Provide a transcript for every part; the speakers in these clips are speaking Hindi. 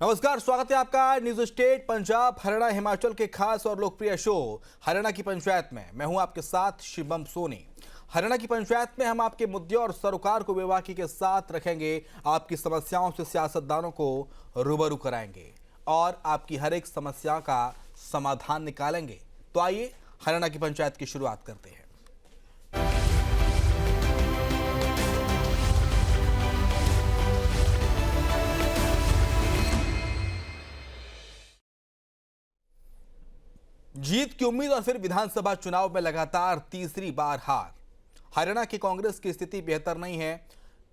नमस्कार, स्वागत है आपका न्यूज स्टेट पंजाब हरियाणा हिमाचल के खास और लोकप्रिय शो हरियाणा की पंचायत में। मैं हूं आपके साथ शिवम सोनी। हरियाणा की पंचायत में हम आपके मुद्दे और सरोकार को बेबाकी के साथ रखेंगे, आपकी समस्याओं से सियासतदानों को रूबरू कराएंगे और आपकी हर एक समस्या का समाधान निकालेंगे। तो आइए हरियाणा की पंचायत की शुरुआत करते हैं। जीत की उम्मीद और फिर विधानसभा चुनाव में लगातार तीसरी बार हार। हरियाणा की कांग्रेस की स्थिति बेहतर नहीं है।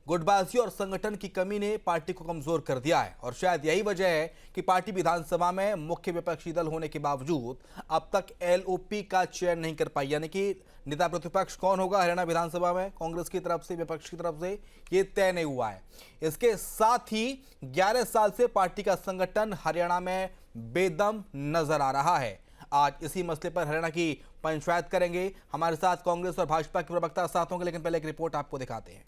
गुटबाजी और संगठन की कमी ने पार्टी को कमजोर कर दिया है और शायद यही वजह है कि पार्टी विधानसभा में मुख्य विपक्षी दल होने के बावजूद अब तक एलओपी का चयन नहीं कर पाई। यानी कि नेता प्रतिपक्ष कौन होगा हरियाणा विधानसभा में, कांग्रेस की तरफ से, विपक्ष की तरफ से, ये तय नहीं हुआ है। इसके साथ ही 11 साल से पार्टी का संगठन हरियाणा में बेदम नजर आ रहा है। आज इसी मसले पर हरियाणा की पंचायत करेंगे। हमारे साथ कांग्रेस और भाजपा के प्रवक्ता साथ होंगे, लेकिन पहले एक रिपोर्ट आपको दिखाते हैं।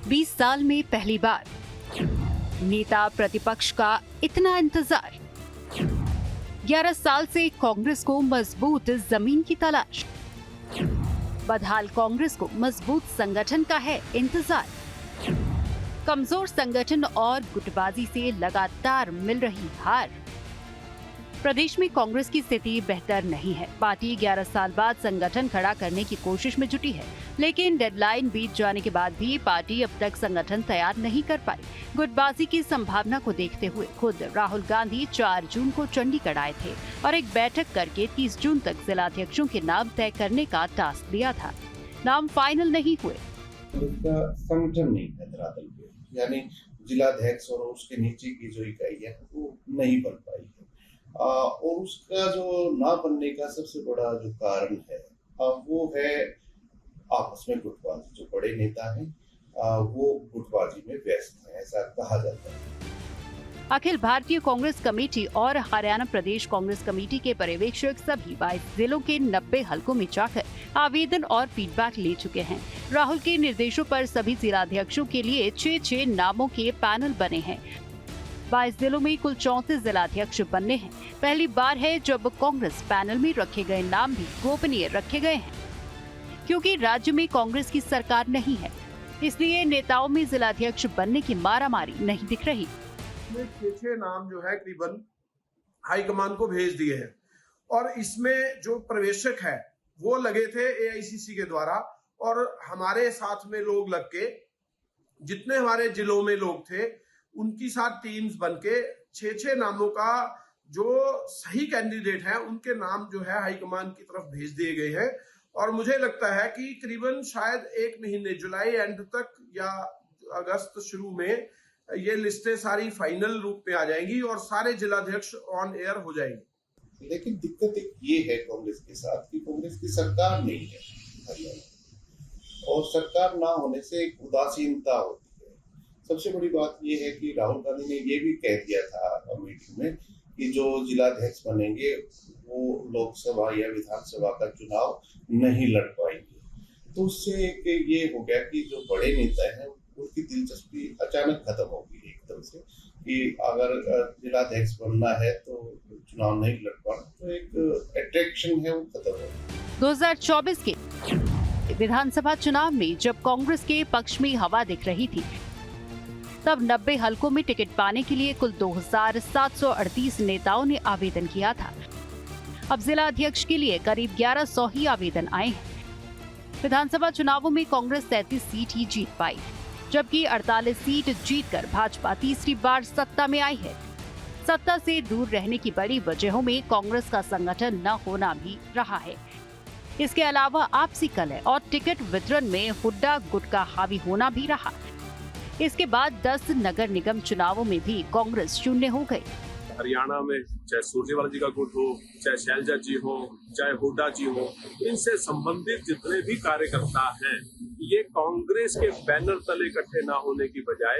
बीस साल में पहली बार नेता प्रतिपक्ष का इतना इंतजार। 11 साल से कांग्रेस को मजबूत जमीन की तलाश। बदहाल कांग्रेस को मजबूत संगठन का है इंतजार। कमजोर संगठन और गुटबाजी से लगातार मिल रही हार। प्रदेश में कांग्रेस की स्थिति बेहतर नहीं है। पार्टी 11 साल बाद संगठन खड़ा करने की कोशिश में जुटी है, लेकिन डेडलाइन बीत जाने के बाद भी पार्टी अब तक संगठन तैयार नहीं कर पाई। गुटबाजी की संभावना को देखते हुए खुद राहुल गांधी 4 जून को चंडीगढ़ आए थे और एक बैठक करके 30 जून तक जिलाध्यक्षों के नाम तय करने का टास्क दिया था। नाम फाइनल नहीं हुए। संगठन नहीं है धरातल पे, यानी जिलाध्यक्ष और उसके नीचे की जो इकाई है वो नहीं बन पाई है। और उसका जो ना बनने का सबसे बड़ा जो कारण है वो है आपस में गुटबाजी। जो बड़े नेता हैं वो गुटबाजी में व्यस्त हैं, ऐसा कहा जाता है। अखिल भारतीय कांग्रेस कमेटी और हरियाणा प्रदेश कांग्रेस कमेटी के पर्यवेक्षक सभी 22 जिलों के 90 हलकों में जाकर आवेदन और फीडबैक ले चुके हैं। राहुल के निर्देशों पर सभी जिलाध्यक्षों के लिए 6 नामों के पैनल बने हैं। 22 जिलों में कुल 34 जिलाध्यक्ष बनने हैं। पहली बार है जब कांग्रेस पैनल में रखे गए नाम भी गोपनीय रखे गए हैं, क्योंकि राज्य में कांग्रेस की सरकार नहीं है, इसलिए नेताओं में जिलाध्यक्ष बनने की मारामारी नहीं दिख रही। 6 नाम जो है करीबन हाईकमान को भेज दिए हैं और इसमें जो प्रवेशक है वो लगे थे एआईसीसी के द्वारा, और हमारे साथ में लोग लग के, जितने हमारे जिलों में लोग थे उनकी साथ टीम्स बनके 6 नामों का जो सही कैंडिडेट हैं उनके नाम जो है हाईकमान की तरफ भेज दिए गए हैं। और मुझे लगता है कि करीबन शायद 1 महीने, जुलाई एंड तक या अगस्त शुरू में ये लिस्टें सारी फाइनल रूप में आ जाएंगी और सारे जिलाध्यक्ष ऑन एयर हो जाएंगे। लेकिन दिक्कत एक ये है कांग्रेस के साथ कि कांग्रेस की सरकार नहीं है हरियाणा, और सरकार ना होने से एक उदासीनता होती है। सबसे बड़ी बात ये है कि राहुल गांधी ने ये भी कह दिया था मीटिंग में कि जो जिलाध्यक्ष बनेंगे वो लोकसभा या विधानसभा का चुनाव नहीं लड़ पाएंगे। तो उससे एक ये हो गया कि जो बड़े नेता हैं उनकी दिलचस्पी अचानक खत्म हो गई एकदम से, कि अगर जिलाध्यक्ष बनना है तो चुनाव नहीं लड़ पाना, तो एक अट्रैक्शन है वो खत्म हो गई। 2024 के विधानसभा चुनाव में जब कांग्रेस के पक्ष में हवा दिख रही थी, तब 90 हलकों में टिकट पाने के लिए कुल 2738 नेताओं ने आवेदन किया था। अब जिला अध्यक्ष के लिए करीब 1100 ही आवेदन आए हैं। विधानसभा चुनावों में कांग्रेस 33 सीट ही जीत पाई, जबकि 48 सीट जीतकर भाजपा तीसरी बार सत्ता में आई है। सत्ता से दूर रहने की बड़ी वजहों में कांग्रेस का संगठन न होना भी रहा है। इसके अलावा आपसी कलह और टिकट वितरण में हुड्डा गुट का हावी होना भी रहा। इसके बाद 10 नगर निगम चुनावों में भी कांग्रेस शून्य हो गई। हरियाणा में चाहे सुरजेवाला जी का गुट हो, चाहे शैलजा जी हो, चाहे हुड्डा जी हो, इनसे संबंधित जितने भी कार्यकर्ता हैं, ये कांग्रेस के बैनर तले इकट्ठे ना होने की बजाय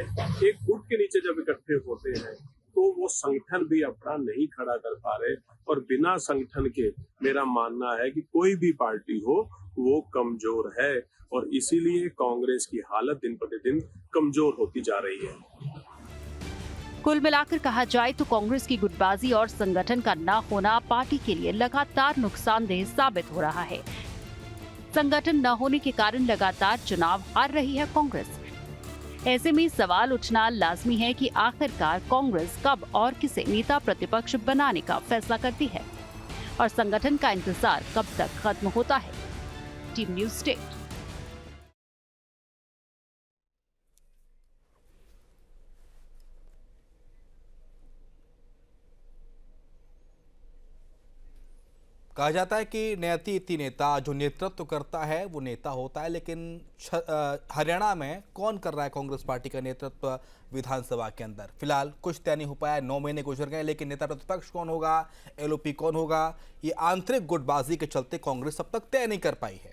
एक गुट के नीचे जब इकट्ठे होते हैं तो वो संगठन भी अपना नहीं खड़ा कर पा रहे, और बिना संगठन के मेरा मानना है कि कोई भी पार्टी हो वो कमजोर है, और इसीलिए कांग्रेस की हालत दिन प्रतिदिन कमजोर होती जा रही है। कुल मिलाकर कहा जाए तो कांग्रेस की गुटबाजी और संगठन का न होना पार्टी के लिए लगातार नुकसानदेह साबित हो रहा है। संगठन न होने के कारण लगातार चुनाव हार रही है कांग्रेस। ऐसे में सवाल उठना लाजमी है कि आखिरकार कांग्रेस कब और किसे नेता प्रतिपक्ष बनाने का फैसला करती है और संगठन का इंतजार कब तक खत्म होता है। Team news state. कहा जाता है कि न्याती इति नेता, जो नेतृत्व करता है वो नेता होता है, लेकिन हरियाणा में कौन कर रहा है कांग्रेस पार्टी का नेतृत्व विधानसभा के अंदर? फिलहाल कुछ तय नहीं हो पाया, 9 महीने गुजर गए, लेकिन नेता प्रतिपक्ष कौन होगा, एलओपी कौन होगा, ये आंतरिक गुटबाजी के चलते कांग्रेस अब तक तय नहीं कर पाई है।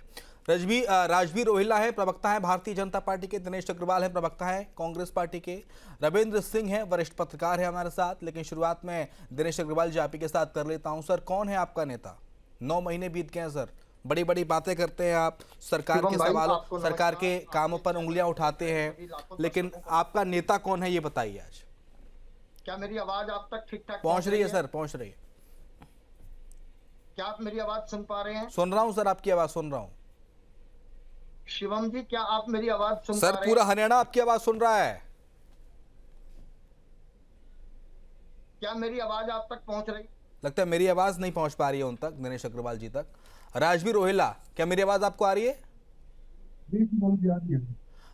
राजवीर रोहिल्ला है, प्रवक्ता है भारतीय जनता पार्टी के। दिनेश अग्रवाल है, प्रवक्ता है कांग्रेस पार्टी के। रविंद्र सिंह है, वरिष्ठ पत्रकार है हमारे साथ। लेकिन शुरुआत में दिनेश अग्रवाल जी आप ही के साथ कर लेता हूं। सर, कौन है आपका नेता? 9 महीने बीत गए हैं सर, बड़ी बड़ी बातें करते हैं आप, सरकार के सवालों, सरकार के कामों पर उंगलियां उठाते हैं, लेकिन आपका नेता कौन है ये बताइए आज। क्या मेरी आवाज आप तक ठीक ठाक पहुंच रही है सर? पहुंच रही है। क्या आप मेरी आवाज सुन पा रहे हैं? सुन रहा हूं सर, आपकी आवाज सुन रहा हूं। शिवम जी, क्या आप मेरी आवाज सुन सर, पा रहे हैं? पूरा हरियाणा आपकी आवाज सुन रहा है। क्या मेरी आवाज आप तक पहुंच रही? लगता है मेरी आवाज नहीं पहुंच पा रही है उन तक, दिनेश अग्रवाल जी तक। राजवीर रोहिल्ला, क्या मेरी आवाज आपको आ रही है?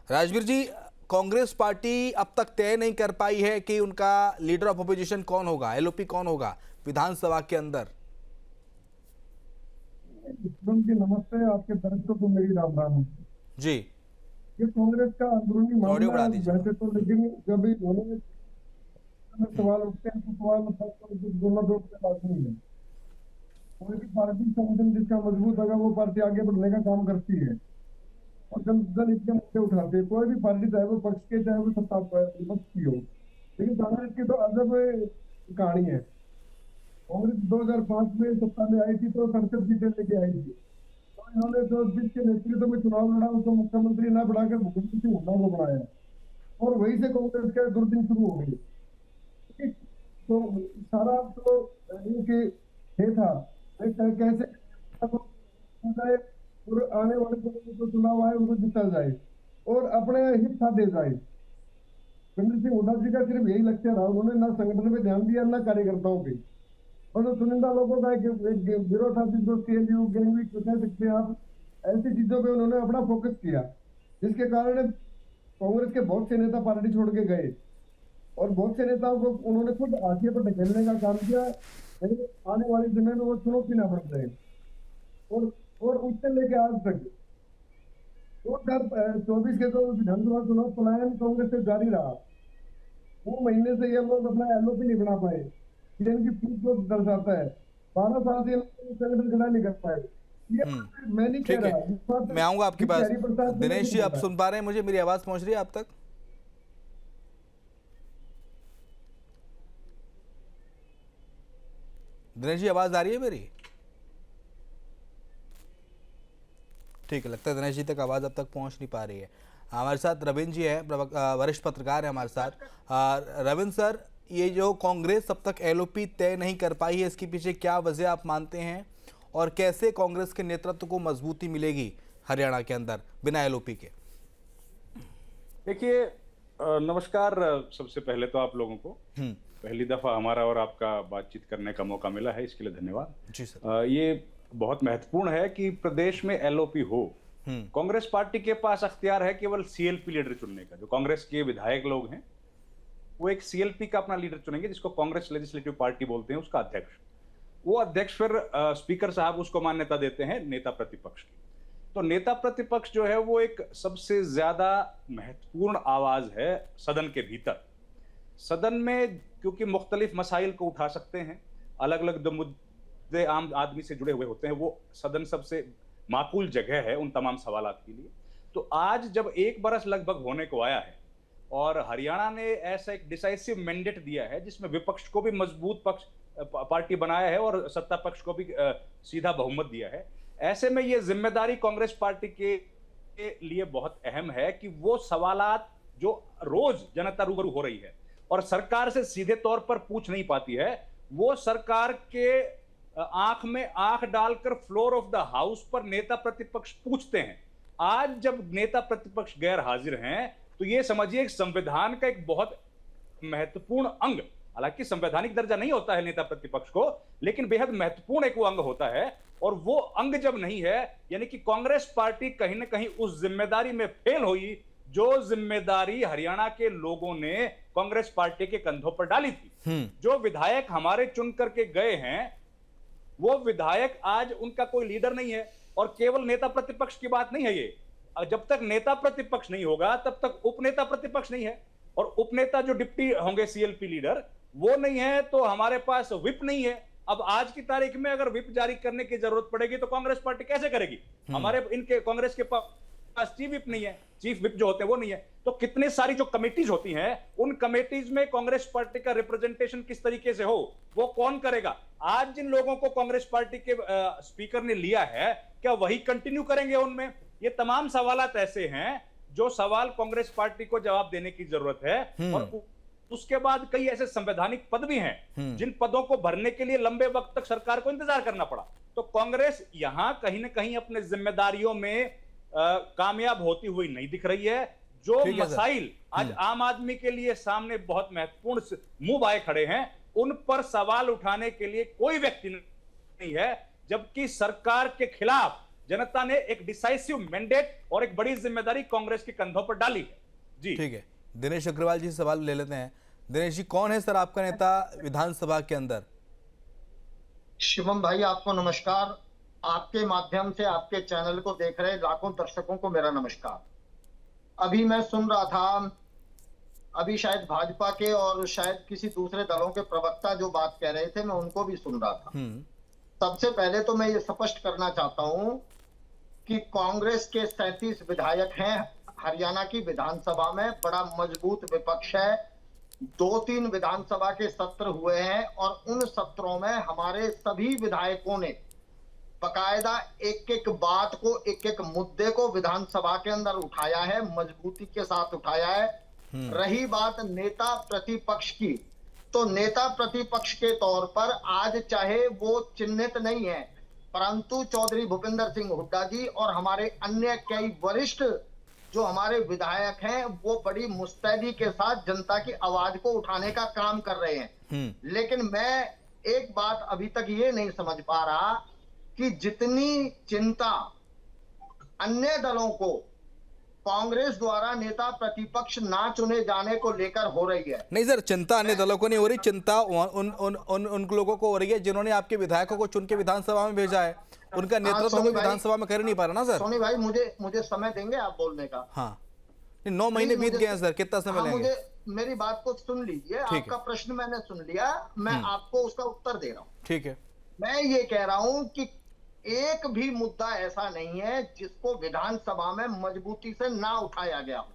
राजवीर जी, कांग्रेस पार्टी अब तक तय नहीं कर पाई है कि उनका लीडर ऑफ अपोजिशन कौन होगा, एलओपी कौन होगा विधानसभा के अंदर। नमस्ते, आपके दर्शकों को मेरी राम राम जी। ये कांग्रेस का अंदरूनी मामला है वैसे तो, लेकिन जब भी सवाल उठते हैं तो सवाल दोनों दो बात नहीं है। कोई भी पार्टी संगठन जिसका मजबूत होगा वो पार्टी आगे बढ़ने का काम करती है और जन इतने मुद्दे उठाते हैं। कोई भी पार्टी, चाहे वो पक्ष के चाहे वो सत्ता विपक्ष की हो, लेकिन कांग्रेस की तो अजब कहानी है। कांग्रेस 2005 में सत्ता में आई थी तो 67 सीटें लेके आई थी, तो इन्होंने जो जिसके नेतृत्व में चुनाव लड़ा उसको मुख्यमंत्री न बढ़ाकर भूपेंद्र सिंह हुड्डा को बनाया और वहीं से कांग्रेस का दुर्दिन शुरू हो गई। तो सारा तो इनके ये था कैसे और आने वाले जो चुनाव आए उनको जीता जाए और अपने हित साधे जाए। भूपेंद्र सिंह हुड्डा जी का सिर्फ यही लक्ष्य रहा, उन्होंने ना संगठन पे ध्यान दिया ना कार्यकर्ताओं पे, और जो चुनिंदा लोगों का एक गिरोह था जिसको सीएलयू गैंगविक कह सकते हैं आप, ऐसी चीजों पे उन्होंने अपना फोकस किया, जिसके कारण कांग्रेस के बहुत से नेता पार्टी छोड़ के गए और बहुत से नेताओं को उन्होंने खुद हाशिए पर ढकेलने का काम किया। आने वाले समय में वो चुनौती ना बढ़ जाए और उससे लेके आज तक 2024 के जो विधानसभा चुनाव पलायन कांग्रेस से जारी रहा, वो महीने से ये लोग अपना एलओपी नहीं बना पाए, इनकी फीस को दर्शाता है। 12 साल से संगठन खड़ा नहीं कर पाए। मैं नहीं कह रहा, मैं आऊंगा आपके पास। दिनेश जी, आप सुन पा रहे हैं मुझे? मेरी आवाज पहुंच रही है आप तक? दिनेश जी, आवाज आ रही है मेरी? ठीक है, लगता है दिनेश जी तक आवाज अब तक पहुंच नहीं पा रही है। हमारे साथ रविंद्र जी है, वरिष्ठ पत्रकार है हमारे साथ। रविंद्र सर, ये जो कांग्रेस अब तक एलओपी तय नहीं कर पाई है, इसके पीछे क्या वजह आप मानते हैं और कैसे कांग्रेस के नेतृत्व को मजबूती मिलेगी हरियाणा के अंदर बिना एलओपी के? देखिए, नमस्कार। सबसे पहले तो आप लोगों को पहली दफा हमारा और आपका बातचीत करने का मौका मिला है, इसके लिए धन्यवाद। जी सर। ये बहुत महत्वपूर्ण है कि प्रदेश में एलओपी हो। कांग्रेस पार्टी के पास अख्तियार है केवल सीएलपी लीडर चुनने का। जो कांग्रेस के विधायक लोग हैं वो एक सीएलपी का अपना लीडर चुनेंगे, जिसको कांग्रेस लेजिस्लेटिव पार्टी बोलते हैं, उसका अध्यक्ष। वो अध्यक्ष फिर स्पीकर साहब उसको मान्यता देते हैं नेता प्रतिपक्ष की। तो नेता प्रतिपक्ष जो है वो एक सबसे ज्यादा महत्वपूर्ण आवाज है सदन के भीतर। सदन में क्योंकि मुख्तलिफ मसाइल को उठा सकते हैं, अलग अलग जो मुद्दे आम आदमी से जुड़े हुए होते हैं, वो सदन सबसे माकूल जगह है उन तमाम सवालात के लिए। तो आज जब 1 बरस लगभग होने को आया है और हरियाणा ने ऐसा एक डिसाइसिव मैंडेट दिया है जिसमें विपक्ष को भी मजबूत पक्ष पार्टी बनाया है और सत्ता पक्ष को भी सीधा बहुमत दिया है। ऐसे में ये जिम्मेदारी कांग्रेस पार्टी के लिए बहुत अहम है कि वो सवालात जो रोज जनता रूबरू हो रही है और सरकार से सीधे तौर पर पूछ नहीं पाती है, वो सरकार के आंख में आंख डालकर फ्लोर ऑफ द हाउस पर नेता प्रतिपक्ष पूछते हैं। आज जब नेता प्रतिपक्ष गैर हाजिर हैं तो ये समझिए एक संविधान का एक बहुत महत्वपूर्ण अंग, हालांकि संवैधानिक दर्जा नहीं होता है नेता प्रतिपक्ष को, लेकिन बेहद महत्वपूर्ण एक वो अंग होता है, और वो अंग जब नहीं है यानी कि कांग्रेस पार्टी कहीं ना कहीं उस जिम्मेदारी में फेल हुई जो जिम्मेदारी हरियाणा के लोगों ने कांग्रेस पार्टी के कंधों पर डाली थी। जो विधायक हमारे चुन करके गए हैं वो विधायक आज उनका कोई लीडर नहीं है, और केवल नेता प्रतिपक्ष की बात नहीं है ये। जब तक नेता प्रतिपक्ष नहीं होगा तब तक उपनेता प्रतिपक्ष नहीं है, और उपनेता जो डिप्टी होंगे सीएलपी लीडर वो नहीं है, तो हमारे पास विप नहीं है। अब आज की तारीख में अगर विप जारी करने की जरूरत पड़ेगी तो कांग्रेस पार्टी कैसे करेगी? हमारे इनके कांग्रेस के पास चीफ विप नहीं है, चीफ विप जो होते हैं वो नहीं है, तो कितने सारी जो कमेटीज होती हैं उन कमेटीज में कांग्रेस पार्टी का रिप्रेजेंटेशन किस तरीके से हो वो कौन करेगा? आज जिन लोगों को कांग्रेस पार्टी के स्पीकर ने लिया है क्या वही कंटिन्यू करेंगे उनमें? ये तमाम सवालात ऐसे हैं जो सवाल कांग्रेस पार्टी को जवाब देने की जरूरत है। और उसके बाद कई ऐसे संवैधानिक पद भी हैं जिन पदों को भरने के लिए लंबे वक्त तक सरकार को इंतजार करना पड़ा। तो कांग्रेस यहां कहीं ना कहीं अपने जिम्मेदारियों में कामयाब होती हुई नहीं दिख रही है। जो मसाइल आज आम आदमी के लिए सामने बहुत महत्वपूर्ण मुंह आए खड़े हैं उन पर सवाल उठाने के लिए कोई व्यक्ति नहीं है, जबकि सरकार के खिलाफ जनता ने एक डिसाइसिव मैंडेट और एक बड़ी जिम्मेदारी कांग्रेस के कंधों पर डाली है। जी ठीक है, दिनेश अग्रवाल जी सवाल ले लेते हैं। दिनेश जी, कौन है सर आपका नेता विधानसभा के अंदर? शिवम भाई आपको नमस्कार, आपके माध्यम से आपके चैनल को देख रहे लाखों दर्शकों को मेरा नमस्कार। अभी मैं सुन रहा था, अभी शायद भाजपा के और शायद किसी दूसरे दलों के प्रवक्ता जो बात कह रहे थे मैं उनको भी सुन रहा था। सबसे पहले तो मैं ये स्पष्ट करना चाहता हूं कि कांग्रेस के 37 विधायक हैं हरियाणा की विधानसभा में, बड़ा मजबूत विपक्ष है। 2-3 विधानसभा के सत्र हुए हैं और उन सत्रों में हमारे सभी विधायकों ने बकायदा एक एक बात को, एक एक मुद्दे को विधानसभा के अंदर उठाया है, मजबूती के साथ उठाया है। रही बात नेता प्रतिपक्ष की, तो नेता प्रतिपक्ष के तौर पर आज चाहे वो चिन्हित नहीं है, परंतु चौधरी भूपिंदर सिंह हुड्डा जी और हमारे अन्य कई वरिष्ठ जो हमारे विधायक हैं वो बड़ी मुस्तैदी के साथ जनता की आवाज को उठाने का काम कर रहे हैं। लेकिन मैं एक बात अभी तक ये नहीं समझ पा रहा कि जितनी चिंता अन्य दलों को कांग्रेस द्वारा नेता प्रतिपक्ष ना चुने जाने को लेकर हो रही है। नहीं सर, चिंता अन्य दलों को नहीं हो रही, चिंता उन लोगों को हो रही है जिन्होंने आपके विधायकों को चुन के विधानसभा में भेजा है। उनका नेतृत्व कोई विधानसभा में कर नहीं पा रहा ना सर। सोनी भाई मुझे समय देंगे आप बोलने का? हाँ, 9 महीने बीत गए हैं सर, कितना समय लेंगे? मुझे मेरी बात को सुन लीजिए, आपका प्रश्न मैंने सुन लिया, मैं आपको उसका उत्तर दे रहा हूँ। ठीक है, मैं ये कह रहा हूं कि एक भी मुद्दा ऐसा नहीं है जिसको विधानसभा में मजबूती से ना उठाया गया हो,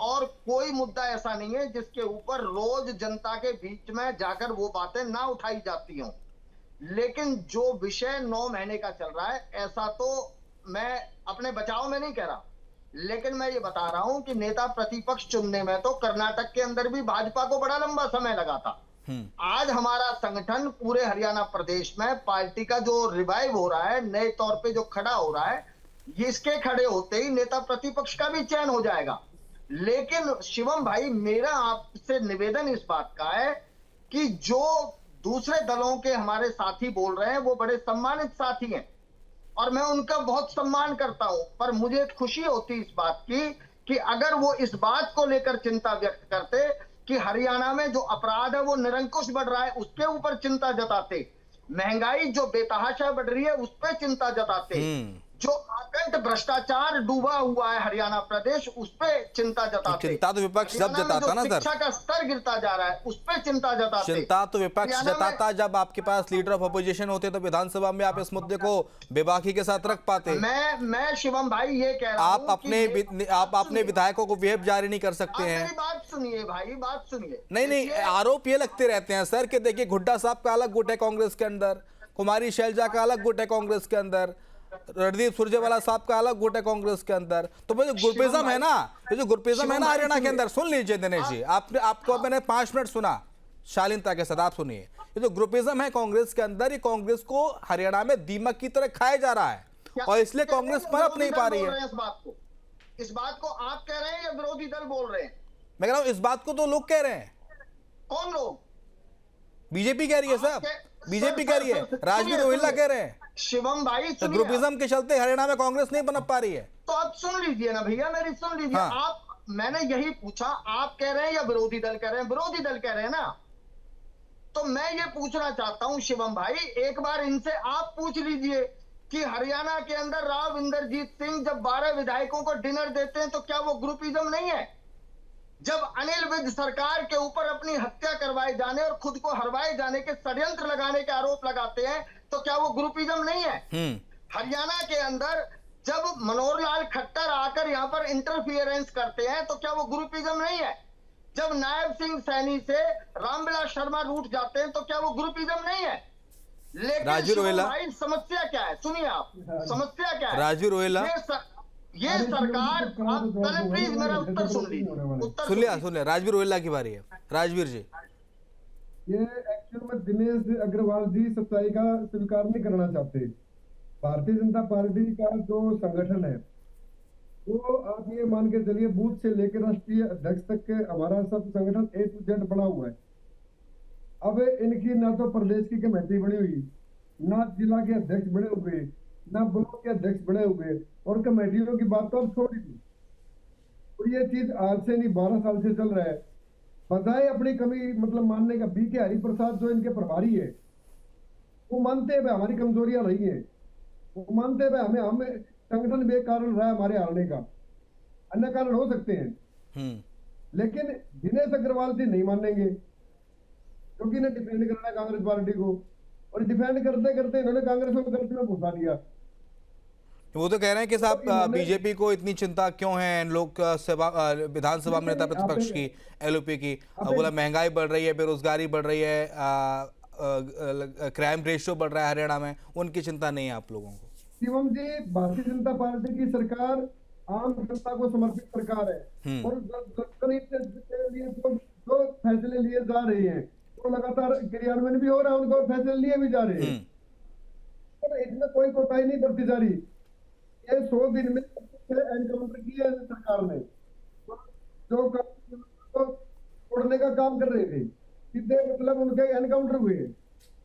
और कोई मुद्दा ऐसा नहीं है जिसके ऊपर रोज जनता के बीच में जाकर वो बातें ना उठाई जाती हों। लेकिन जो विषय 9 महीने का चल रहा है, ऐसा तो मैं अपने बचाव में नहीं कह रहा, लेकिन मैं ये बता रहा हूं कि नेता प्रतिपक्ष चुनने में तो कर्नाटक के अंदर भी भाजपा को बड़ा लंबा समय लगा था। आज हमारा संगठन पूरे हरियाणा प्रदेश में पार्टी का जो रिवाइव हो रहा है, नए तौर पे जो खड़ा हो रहा है, इसके खड़े होते ही नेता प्रतिपक्ष का भी चयन हो जाएगा। लेकिन शिवम भाई, मेरा आपसे निवेदन इस बात का है कि जो दूसरे दलों के हमारे साथी बोल रहे हैं वो बड़े सम्मानित साथी हैं और मैं उनका बहुत सम्मान करता हूं, पर मुझे खुशी होती इस बात की कि अगर वो इस बात को लेकर चिंता व्यक्त करते कि हरियाणा में जो अपराध है वो निरंकुश बढ़ रहा है, उसके ऊपर चिंता जताते, महंगाई जो बेतहाशा बढ़ रही है उस पर चिंता जताते, जो प्रकट भ्रष्टाचार डूबा हुआ है हरियाणा प्रदेश, उस पे चिंता जताते। चिंता तो विपक्ष जब जताता ना सर, शिक्षा का स्तर गिरता जा रहा है, उस पे चिंता जताते। चिंता तो विपक्ष हरियाणा में- जताता जब आपके पास लीडर ऑफ अपोजिशन होते तो विधानसभा में आप इस मुद्दे को बेबाकी के साथ रख पाते। मैं शिवम भाई ये कह रहा आप हूं अपने आप अपने विधायकों को व्हिप जारी नहीं कर सकते हैं। मेरी बात सुनिए भाई, बात सुनिए। नहीं, आरोप ये लगते रहते हैं सर कि देखिए हुड्डा साहब का अलग गुट है कांग्रेस के अंदर, कुमारी शैलजा का अलग गुट है कांग्रेस के अंदर, रणदीप सुरजेवाला साहब का अलग गुट है कांग्रेस के अंदर। तो जो ग्रुपिज्म है ना, ये जो ग्रुपिज्म है ना हरियाणा के अंदर, सुन लीजिए दिनेश जी, आपको मैंने 5 मिनट सुना शालीनता के साथ, आप सुनिए। ये जो ग्रुपिज्म है कांग्रेस के अंदर, ये कांग्रेस को हरियाणा में दीमक की तरह खाया जा रहा है और इसलिए कांग्रेस पनप नहीं पा रही है। इस बात को आप कह रहे हैं या विरोधी दल बोल रहे हैं? मैं कह रहा हूं इस बात को तो लोग कह रहे हैं। कौन लोग? बीजेपी कह रही है साहब, बीजेपी कह रही है, राजवीर रोहिल्ला कह रहे हैं। शिवम भाई तो ग्रुपिज्म के चलते हरियाणा में कांग्रेस नहीं बन पा रही है। तो आप सुन लीजिए ना भैया, मेरी सुन लीजिए। हाँ। आप, मैंने यही पूछा, आप कह रहे हैं या विरोधी दल कह रहे हैं? विरोधी दल कह रहे हैं ना। तो मैं ये पूछना चाहता हूं शिवम भाई, एक बार इनसे आप पूछ लीजिए कि हरियाणा के अंदर राव इंद्रजीत सिंह जब 12 विधायकों को डिनर देते हैं तो क्या वो ग्रुपिज्म नहीं है? जब अनिल विज सरकार के ऊपर अपनी हत्या करवाए जाने और खुद को हरवाए जाने के षड्यंत्र लगाने के आरोप लगाते हैं तो क्या वो ग्रुपिज्म नहीं है? हरियाणा के अंदर जब मनोहर लाल खट्टर आकर यहाँ पर इंटरफियरेंस करते हैं तो क्या वो ग्रुपिज्म नहीं है? जब नायब सिंह सैनी से रामविलास शर्मा रूठ जाते हैं तो क्या वो ग्रुपिज्म नहीं है? लेकिन राजू रोहिल्ला, भाई समस्या क्या है? सुनिए आप, समस्या क्या है? राजू रोहिल्ला, ये सरकार, आप पहले प्लीज मेरा उत्तर सुन लीजिए। सुन लिया, राजवीर रोहिल्ला की बारी है। राजवीर जी, ये एक्चुअल में दिनेश अग्रवाल जी सच्चाई का स्वीकार नहीं करना चाहते। भारतीय जनता पार्टी का जो संगठन है वो आप ये मान के चलिए बूथ से लेकर राष्ट्रीय अध्यक्ष तक के हमारा सब संगठन A to Z बना हुआ है। अब इनकी ना तो प्रदेश की कमेटी बनी हुई, ना जिला के अध्यक्ष बने हुए, ना ब्लॉक के अध्यक्ष बने हुए, और कमेटियों की बात तो अब छोड़ दी। और ये चीज आज से नहीं 12 साल से चल रहा है। बजाय अपनी कमी मतलब मानने का, BK हरिप्रसाद जो इनके प्रभारी है वो मानते हैं हमारी कमजोरियां रही हैं, वो मानते हैं हमें संगठन भी एक कारण रहा है हमारे हारने का, अन्य कारण हो सकते हैं। लेकिन दिनेश अग्रवाल जी नहीं मानेंगे क्योंकि इन्हें डिफेंड करना है कांग्रेस पार्टी को, और डिफेंड करते करते इन्होंने कांग्रेस को गलती में घुसा दिया। वो तो कह रहे हैं कि साहब बीजेपी को इतनी चिंता क्यों है लोक सभा विधानसभा में नेता प्रतिपक्ष की, LOP की, बोला महंगाई बढ़ रही है, बेरोजगारी बढ़ रही है, क्राइम रेशियो बढ़ रहा है हरियाणा में, उनकी चिंता नहीं है आप लोगों को? शिवम जी, भारतीय जनता पार्टी की सरकार आम जनता को समर्पित सरकार है और जो फैसले लिए जा रहे हैं वो लगातार क्रियान्वयन भी हो रहा है, उनको फैसले लिए भी जा रहे हैं, तो इसमें कोई कोताही नहीं बरती जा रही। ये 100 दिन में एनकाउंटर किया है सरकार ने, जो तोड़ने का काम कर रहे थे सीधे मतलब उनके एनकाउंटर हुए,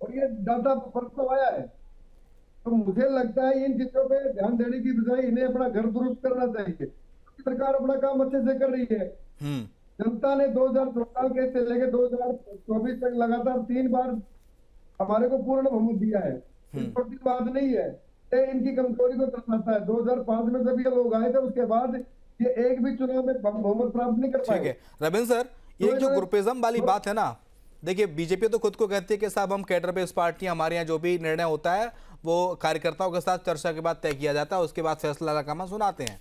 और ये डाटा परसों आया है। तो मुझे लगता है इन चीजों पे ध्यान देने की बजाय इन्हें अपना घर दुरुस्त करना चाहिए। सरकार अपना काम अच्छे से कर रही है। जनता ने 2014 के लेकर 2024 तक लगातार 3 बार हमारे को पूर्ण बहुमत दिया है। छोटी बात नहीं है, ये इनकी कमजोरी को दर्शाता है। 2005 में जब ये लोग आए थे उसके बाद ये एक भी चुनाव में बहुमत प्राप्त नहीं कर पाए। ठीक है रविंद्र सर, ये जो ग्रुपिज्म वाली बात है ना, देखिए बीजेपी तो खुद को कहती है कि साहब हम कैडर बेस्ड पार्टी, हमारे यहाँ जो भी निर्णय होता है वो कार्यकर्ताओं के साथ चर्चा के बाद तय किया जाता है, उसके बाद फैसला लगामा सुनाते हैं।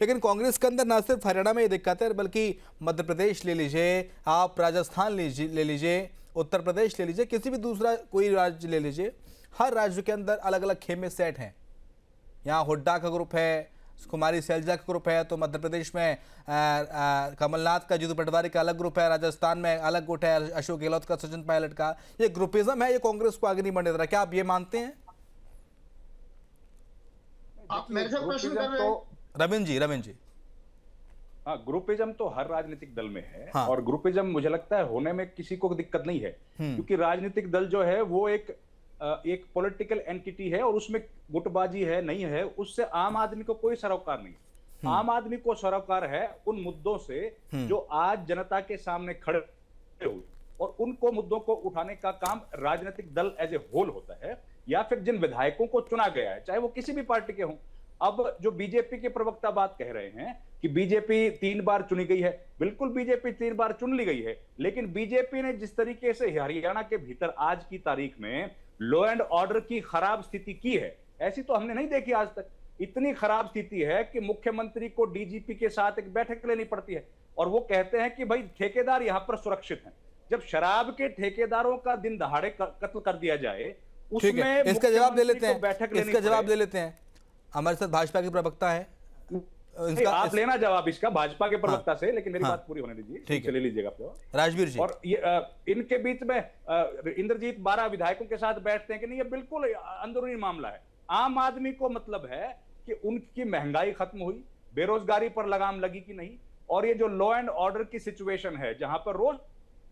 लेकिन कांग्रेस के अंदर न सिर्फ हरियाणा में ये दिक्कत है बल्कि मध्य प्रदेश ले लीजिए, आप राजस्थान ले लीजिए, उत्तर प्रदेश ले लीजिए, किसी भी दूसरा कोई राज्य ले लीजिए, हर राज्य के अंदर अलग अलग खेमे सेट हैं। यहाँ हुड्डा का ग्रुप है, कुमारी शैलजा का ग्रुप है, तो मध्य प्रदेश में कमलनाथ का, जीतू पटवारी का अलग ग्रुप है, राजस्थान में अलग गुट है, अशोक गहलोत का, सचिन पायलट का। ये ग्रुपिज्म है, ये कांग्रेस को आगे नहीं बढ़ने दे रहा। क्या आप ये मानते हैं? आप मेरे से प्रश्न कर रहे हैं? रविंद्र जी, हाँ, ग्रुपिज्म तो हर राजनीतिक दल में है। हाँ। और ग्रुपिज्म मुझे लगता है होने में किसी को दिक्कत नहीं है, क्योंकि राजनीतिक दल जो है वो एक पॉलिटिकल एंटिटी है और उसमें गुटबाजी है नहीं है, उससे आम आदमी को कोई सरोकार नहीं। आम आदमी को सरोकार है उन मुद्दों से जो आज जनता के सामने खड़े हुए, और उनको मुद्दों को उठाने का काम राजनीतिक दल एज ए होल होता है, या फिर जिन विधायकों को चुना गया है, चाहे वो किसी भी पार्टी के हों, अब जो बीजेपी के प्रवक्ता बात कह रहे हैं कि बीजेपी 3 बार चुनी गई है, बिल्कुल बीजेपी 3 बार चुन ली गई है, लेकिन बीजेपी ने जिस तरीके से हरियाणा के भीतर आज की तारीख में लॉ एंड ऑर्डर की खराब स्थिति की है, ऐसी तो हमने नहीं देखी आज तक। इतनी खराब स्थिति है कि मुख्यमंत्री को डीजीपी के साथ एक बैठक लेनी पड़ती है और वो कहते हैं कि भाई ठेकेदार यहां पर सुरक्षित हैं। जब शराब के ठेकेदारों का दिन दहाड़े कत्ल कर दिया जाए, ठीक है, उसमें इसका जवाब ले लेते हैं, बैठक इसका जवाब ले लेते हैं। हमारे साथ भाजपा के प्रवक्ता है, आप लेना जवाब इसका भाजपा के प्रवक्ता से, लेकिन मेरी बात पूरी होने दीजिए, ठीक है, चले लीजिएगा आप जवाब। राजवीर जी, और ये इनके बीच में इंद्रजीत 12 विधायकों के साथ बैठते हैं कि नहीं, ये बिल्कुल अंदरूनी मामला है। आम आदमी को मतलब है कि उनकी महंगाई खत्म हुई, बेरोजगारी पर लगाम लगी कि नहीं, और ये जो लॉ एंड ऑर्डर की सिचुएशन है जहां पर रोज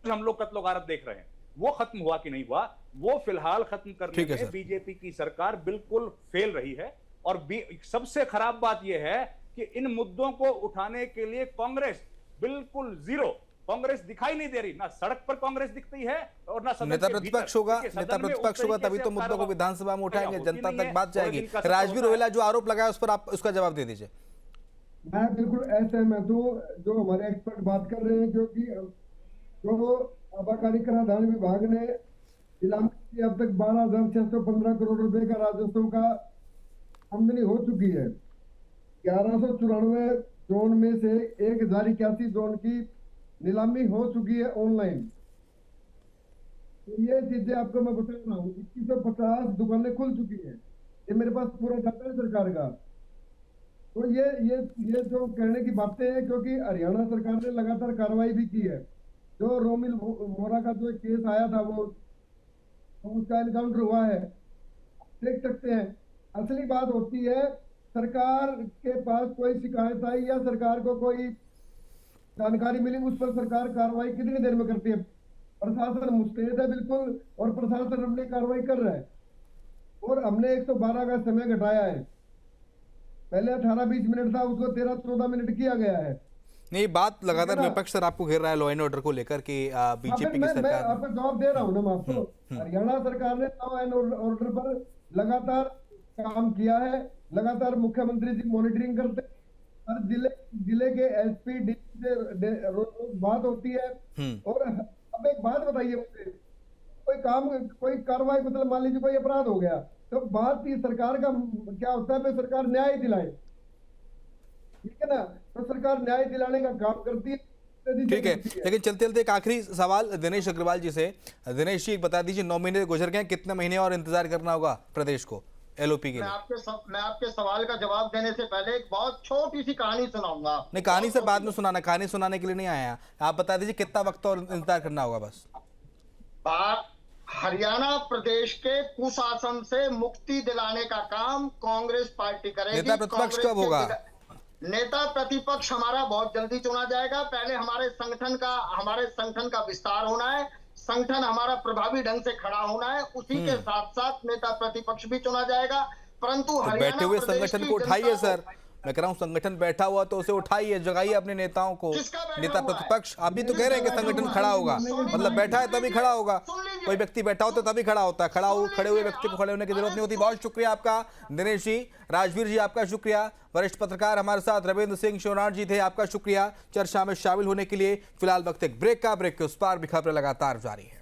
हम लोग कत्लो गारत देख रहे हैं, वो खत्म हुआ कि नहीं हुआ, वो फिलहाल खत्म करने में बीजेपी की सरकार बिल्कुल फेल रही है। और सबसे खराब बात यह है कि इन मुद्दों को उठाने के लिए कांग्रेस बिल्कुल जीरो, कांग्रेस दिखाई नहीं दे रही, ना सड़क पर कांग्रेस दिखती है और ना नेता प्रतिपक्ष होगा, नेता प्रतिपक्ष होगा तभी तो मुद्दों को विधानसभा में उठाएंगे, जनता तक बात जाएगी। राजवीर रोहिला जो आरोप लगाया उस पर आप उसका जवाब दे दीजिए। मैं बिल्कुल असहमत हूँ जो हमारे एक्सपर्ट बात कर रहे हैं, क्योंकि जो आबाकारी कराधान विभाग ने नीलामी की, अब तक 12,615 करोड़ रुपए का राजस्व का आमदनी हो चुकी है। 1194 जोन में से 1081 जोन की नीलामी हो चुकी है ऑनलाइन। तो ये चीजें आपको मैं बता रहा हूँ, 2150 दुकानें खुल चुकी है, ये मेरे पास पूरा डाटा है सरकार का। तो ये जो कहने की बातें हैं, क्योंकि हरियाणा सरकार ने लगातार कार्रवाई भी की है। जो रोमिल मोरा का जो केस आया था वो उसका एनकाउंटर हुआ है, देख सकते हैं। असली बात होती है सरकार के पास कोई शिकायत आई या सरकार को कोई जानकारी मिली, उस पर सरकार कार्रवाई कितनी देर में करती है। प्रशासन मुस्तैद है बिल्कुल, और प्रशासन अपनी कार्रवाई कर रहा है। और हमने 112 का समय घटाया है, पहले 18-20 मिनट था, उसको 13-14 मिनट किया गया है। नहीं, बात लगातार विपक्ष सर आपको घेर रहा है लॉ एंड ऑर्डर को लेकर कि बीजेपी की सरकार। मैं आपको जवाब दे रहा हूँ ना, मैं आपको हरियाणा सरकार ने लॉ एंड ऑर्डर पर लगातार काम किया है, लगातार मुख्यमंत्री जी मॉनिटरिंग करते हैं, हर जिले के एसपी डी से बात होती है। और अब एक बात बताइए मुझे, कोई कार्रवाई, मतलब मान लीजिए कोई अपराध हो गया, तो बात की सरकार का क्या होता है, सरकार न्याय दिलाए, ठीक है ना। तो सरकार न्याय दिलाने का काम करती है, ठीक है। लेकिन चलते चलते एक आखिरी सवाल दिनेश अग्रवाल जी से। दिनेश जी बता दीजिए, 9 महीने गुजर गए, कितने महीने और इंतजार करना होगा प्रदेश को एलओपी के लिए? मैं आपके सवाल का जवाब देने से पहले एक बहुत छोटी सी कहानी सुनाऊंगा। नहीं, कहानी से बाद में सुनाना, कहानी सुनाने के लिए नहीं आया। आप बता दीजिए कितना वक्त और इंतजार करना होगा बस। हरियाणा प्रदेश के कुशासन से मुक्ति दिलाने का काम कांग्रेस पार्टी करेगी। नेता प्रतिपक्ष कब होगा? नेता प्रतिपक्ष हमारा बहुत जल्दी चुना जाएगा। पहले हमारे संगठन का विस्तार होना है, संगठन हमारा प्रभावी ढंग से खड़ा होना है, उसी के साथ साथ नेता प्रतिपक्ष भी चुना जाएगा। परंतु तो बैठे हुए संगठन को उठाइए सर, मैं कह रहा हूँ संगठन बैठा हुआ तो उसे उठाइए, जगाइए अपने नेताओं को। नेता प्रतिपक्ष आप भी तो कह रहे हैं कि संगठन खड़ा होगा, मतलब बैठा है तभी खड़ा होगा। कोई व्यक्ति बैठा हो तो तभी खड़ा होता है, खड़े हुए व्यक्ति को खड़े होने की जरूरत नहीं होती। बहुत शुक्रिया आपका दिनेश जी। राजवीर जी आपका शुक्रिया। वरिष्ठ पत्रकार हमारे साथ रविंद्र सिंह शोनार जी थे, आपका शुक्रिया चर्चा में शामिल होने के लिए। फिलहाल वक्त एक ब्रेक का, ब्रेक के उस पार भी खबरें लगातार जारी है।